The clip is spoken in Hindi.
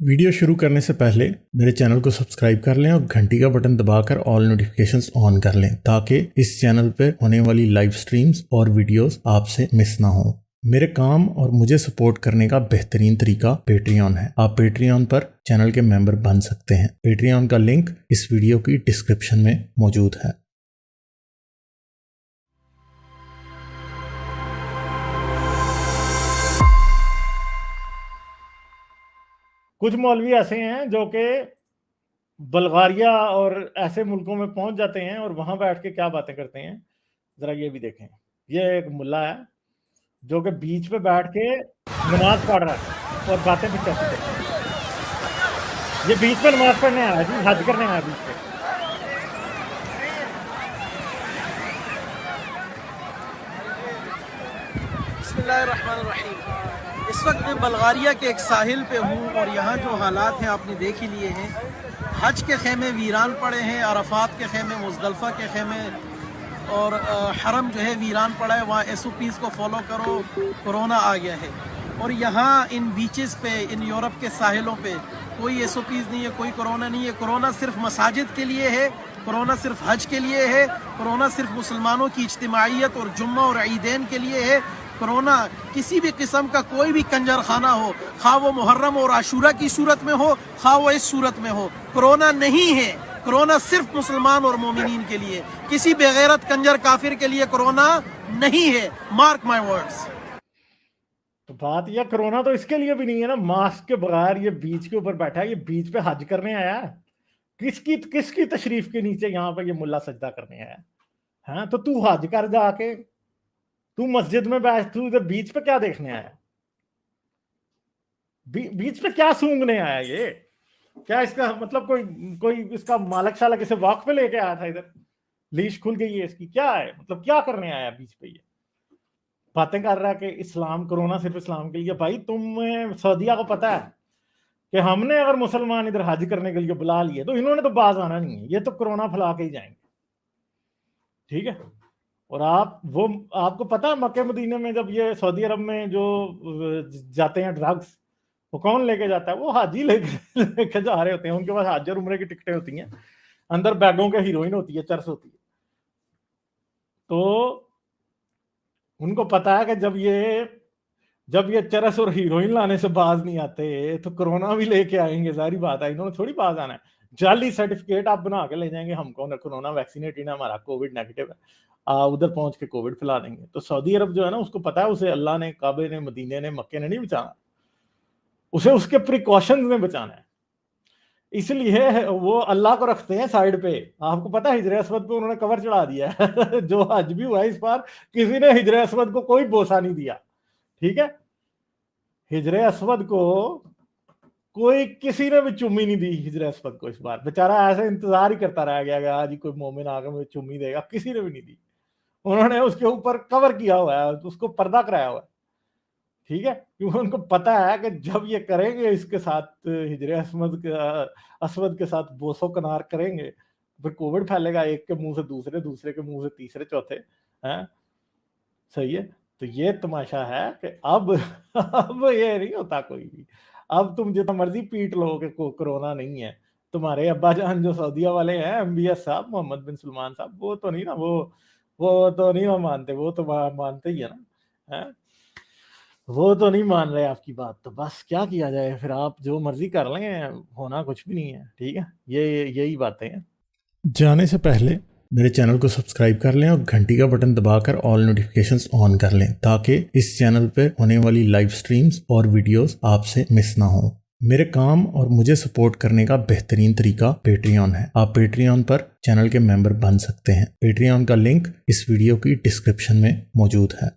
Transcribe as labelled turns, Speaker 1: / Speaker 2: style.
Speaker 1: वीडियो शुरू करने से पहले मेरे चैनल को सब्सक्राइब कर लें और घंटी का बटन दबाकर ऑल नोटिफिकेशंस ऑन कर लें ताकि इस चैनल पर होने वाली लाइव स्ट्रीम्स और वीडियोस आपसे मिस ना हो। मेरे काम और मुझे सपोर्ट करने का बेहतरीन तरीका पेट्रियन है। आप पेट्रियन पर चैनल के मेंबर बन सकते हैं। पेट्रियन का लिंक इस वीडियो की डिस्क्रिप्शन में मौजूद है।
Speaker 2: कुछ मौलवी ऐसे हैं जो कि बल्गारिया और ऐसे मुल्कों में पहुंच जाते हैं और वहां बैठ के क्या बातें करते हैं, जरा ये भी देखें। ये एक मुल्ला है जो कि बीच पे बैठ के नमाज पढ़ रहा है और बातें भी कैसी करता है। ये बीच पे नमाज पढ़ने आया जी, हज करने आया बीच पे।
Speaker 3: बिस्मिल्लाहिर्रहमानिर्रहीम। इस वक्त मैं बल्गारिया के एक साहिल पे हूँ और यहाँ जो हालात हैं आपने देख ही लिए हैं। हज के खेमे वीरान पड़े हैं, अरफात के खेमे, मुज़दलिफ़ा के खेमे और हरम जो है वीरान पड़ा है। वहाँ SOPs को फॉलो करो, कोरोना आ गया है। और यहाँ इन बीचेस पे, इन यूरोप के साहिलों पे कोई SOPs नहीं है, कोई कोरोना नहीं है। कोरोना सिर्फ मसाजिद के लिए है, कोरोना सिर्फ हज के लिए है, कोरोना सिर्फ मुसलमानों की इज्तिमाइयत और जुम्मा और ईदैन के लिए है। कोरोना किसी भी किस्म का कोई भी कंजर खाना हो, खा वो मुहर्रम और आशूरा की सूरत में हो, खा वो इस सूरत में हो, कोरोना नहीं है। कोरोना सिर्फ मुसलमान और मोमिनीन के लिए, किसी बेगैरत कंजर काफिर के लिए कोरोना नहीं है। Mark my words.
Speaker 2: तो बात यह, कोरोना तो इसके लिए भी नहीं है ना। मास्क के बगैर ये बीच के ऊपर बैठा है, ये बीच पे हज करने आया है। किसकी तशरीफ के नीचे यहाँ पे ये मुल्ला सजदा करने आया है? हाँ, तो तू हज कर जाके, तू मस्जिद में बैठ, तू इधर बीच पे क्या देखने आया? बीच पे क्या सूंघने आया? ये क्या इसका मतलब कोई इसका मालक शालक इसे वॉक पे लेके आया था? इधर लीश खुल गई है इसकी, क्या है मतलब? क्या करने आया बीच पे? ये बातें कर रहा है कि इस्लाम, कोरोना सिर्फ इस्लाम के लिए। भाई तुम सऊदिया को पता है कि हमने अगर मुसलमान इधर हज करने के लिए बुला लिए तो इन्होंने तो बाज आना नहीं है, ये तो कोरोना फैला के ही जाएंगे। ठीक है। और आपको पता है मक्के मदीने में जब ये सऊदी अरब में जो जाते हैं ड्रग्स, वो कौन लेके जाता है? वो हाजी लेके जा रहे होते हैं। उनके पास हज और उम्रे की टिकटें होती हैं, अंदर बैगों के हीरोइन होती है, चरस होती है। तो उनको पता है कि जब ये चरस और हीरोइन लाने से बाज नहीं आते तो कोरोना भी लेके आएंगे। सारी बात है, इन्होंने थोड़ी बाज आना है। जाली सर्टिफिकेट आप बना के ले जाएंगे, हमको कोरोना वैक्सीनेटेड है, हमारा कोविड नेगेटिव है, उधर पहुंच के कोविड फैला देंगे। तो सऊदी अरब जो है ना, उसको पता है उसे अल्लाह ने, काबे ने, मदीने ने, मक्के ने नहीं बचाना, उसे उसके प्रिकॉशंस ने बचाना है। इसलिए वो अल्लाह को रखते हैं साइड पे। आपको पता है हिजर असवद पे उन्होंने कवर चढ़ा दिया है। जो हज भी हुआ इस बार, किसी ने हिजर असवद को कोई बोसा नहीं दिया। ठीक है, हिजर असवद को कोई, किसी ने भी चुम्मी नहीं दी हिजर असवद को इस बार। बेचारा ऐसे इंतजार ही करता रह गया कि आज ही कोई मोमिन आकर मुझे चुम्मी देगा, किसी ने भी नहीं दी। उन्होंने उसके ऊपर कवर किया हुआ है, उसको पर्दा कराया हुआ है। ठीक है, क्योंकि उनको पता है कि जब ये करेंगे, इसके साथ हिजर असवद के साथ बोसो कनार करेंगे, फिर कोविड फैलेगा एक के मुंह से दूसरे, दूसरे के मुंह से तीसरे, चौथे। हैं, सही है। तो ये तमाशा है कि अब ये नहीं होता कोई भी। अब तुम जितना मर्जी पीट लो कि कोरोना नहीं है। तुम्हारे अब्बा जान जो सऊदिया वाले हैं, MBS साहब, मोहम्मद बिन सलमान साहब, वो तो नहीं ना, वो तो नहीं मानते, वो तो मानते ही है ना। है, वो तो नहीं मान रहे आपकी बात। तो बस क्या किया जाए, फिर आप जो मर्जी कर लें, होना कुछ भी नहीं है। ठीक है, यही बातें हैं।
Speaker 1: जाने से पहले मेरे चैनल को सब्सक्राइब कर लें और घंटी का बटन दबाकर ऑल नोटिफिकेशंस ऑन कर लें ताकि इस चैनल पर होने वाली लाइव स्ट्रीम्स और वीडियोस आपसे मिस ना हो। मेरे काम और मुझे सपोर्ट करने का बेहतरीन तरीका पेट्रियन है। आप पेट्रियन पर चैनल के मेंबर बन सकते हैं। पेट्रियन का लिंक इस वीडियो की डिस्क्रिप्शन में मौजूद है।